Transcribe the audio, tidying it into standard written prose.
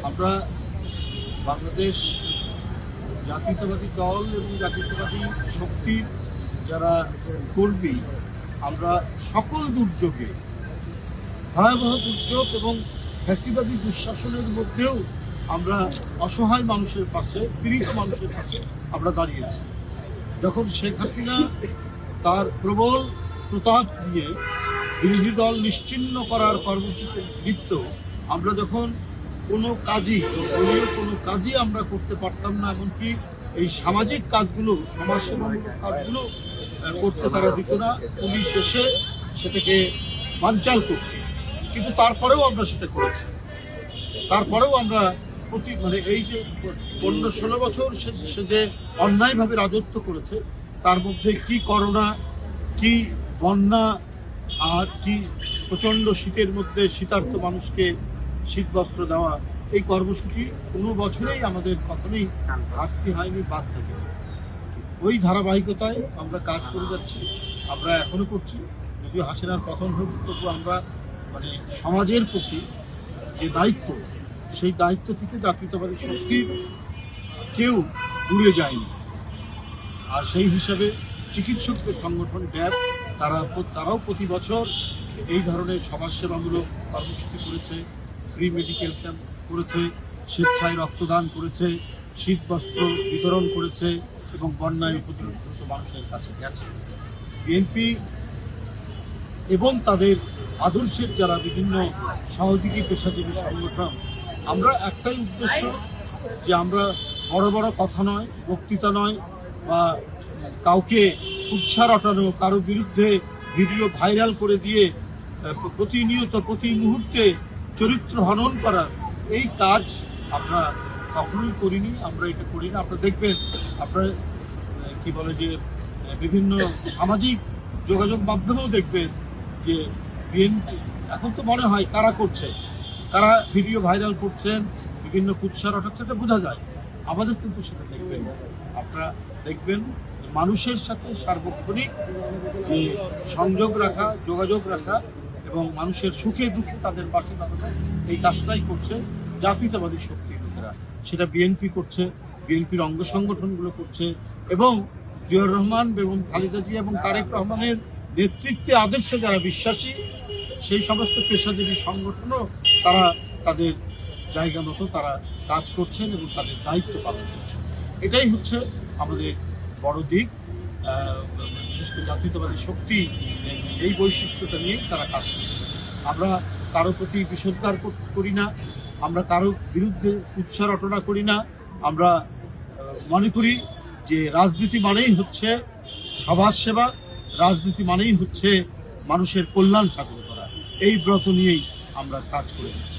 আমরা বাংলাদেশ জাতীয়তাবাদী দল এবং জাতীয়তাবাদী শক্তির যারা কর্মী, আমরা সকল দুর্যোগে, ভয়াবহ দুর্যোগ এবং ফ্যাসিবাদী দুঃশাসনের মধ্যেও আমরা অসহায় মানুষের পাশে, পীড়িত মানুষের পাশে আমরা দাঁড়িয়েছি। যখন শেখ হাসিনা তার প্রবল প্রতাপ দিয়ে বিরোধী দল নিশ্চিহ্ন করার কর্মসূচিতে লিপ্ত, আমরা যখন কোনো কাজই, দলীয় কোনো কাজই আমরা করতে পারতাম না, এমনকি এই সামাজিক কাজগুলো, সমাজসেবামূলক কাজগুলো করতে তারা দিত না, পুলিশ এসে সেটাকে বানচাল করত। কিন্তু তারপরেও আমরা সেটা করেছি। তারপরেও আমরা এই যে 15-16 বছর সে যে অন্যায়ভাবে রাজত্ব করেছে, তার মধ্যে কি করোনা, কি বন্যা, আর কি প্রচণ্ড শীতের মধ্যে শীতার্ত মানুষকে শীত বস্ত্র দেওয়া, এই কর্মসূচি কোনো বছরেই আমাদের কখনোই ঘাটতি হয়নি, বাদ থাকে। ওই ধারাবাহিকতায় আমরা কাজ করে যাচ্ছি, আমরা এখনো করছি। যদিও হাসিনার পতন হয়েছে, তবু আমরা সমাজের প্রতি যে দায়িত্ব, সেই দায়িত্ব থেকে জাতীয়তাবাদী শক্তির কেউ দূরে যায়নি। আর সেই হিসাবে চিকিৎসকদের সংগঠন ড্যাব তারাও প্রতি বছর এই ধরনের সমাজসেবামূলক কর্মসূচি করেছে, ফ্রি মেডিকেল ক্যাম্প করেছে, স্বেচ্ছায় রক্তদান করেছে, শীত বস্ত্র বিতরণ করেছে এবং বন্যায় উপদ্রুত মানুষের কাছে গেছে। বিএনপি এবং তাদের আদর্শের যারা বিভিন্ন সহযোগী পেশাজীবী সংগঠন, আমরা একটাই উদ্দেশ্য, যে আমরা বড় বড় কথা নয়, বক্তৃতা নয়, বা কাউকে উৎসাহ রটানো, কারো বিরুদ্ধে ভিডিও ভাইরাল করে দিয়ে প্রতিনিয়ত প্রতি মুহূর্তে চরিত্র হনন করা, এই কাজ আমরা কখনোই করিনি, আমরা এটা করি না। আপনারা দেখবেন, আপনারা কি বলে যে বিভিন্ন সামাজিক যোগাযোগ মাধ্যমেও দেখবেন যে বিএনপি এখন তো মনে হয় কারা করছে, কারা ভিডিও ভাইরাল করছেন, বিভিন্ন কুৎসা রটাচ্ছে, এটা বোঝা যায়। আমাদের কিন্তু সেটা দেখবেন, আপনারা দেখবেন মানুষের সাথে সার্বক্ষণিক যে সংযোগ রাখা, যোগাযোগ রাখা এবং মানুষের সুখে দুঃখে তাদের পাশে দাঁড়ানো, এই কাজটাই করছে জাতীয়তাবাদী শক্তির লোকেরা। সেটা বিএনপি করছে, বিএনপির অঙ্গ সংগঠনগুলো করছে, এবং জিয়াউর রহমান এবং খালেদা জিয়া এবং তারেক রহমানের নেতৃত্বে আদর্শে যারা বিশ্বাসী, সেই সমস্ত পেশাজীবী সংগঠনও তারা তাদের জায়গা মতো তারা কাজ করছেন এবং তাদের দায়িত্ব পালন করছেন। এটাই হচ্ছে আমাদের বড় দিক। বিশেষ করে জাতীয়তাবাদী শক্তি এই বৈশিষ্ট্যটা নিয়েই তারা কাজ করছে। আমরা কারো প্রতি বিষোদ্গার করি না, আমরা কারো বিরুদ্ধে উৎসাহ রটনা করি না। আমরা মনে করি যে রাজনীতি মানেই হচ্ছে সমাজসেবা, রাজনীতি মানেই হচ্ছে মানুষের কল্যাণ সাধন করা। এই ব্রত নিয়েই আমরা কাজ করে যাচ্ছি।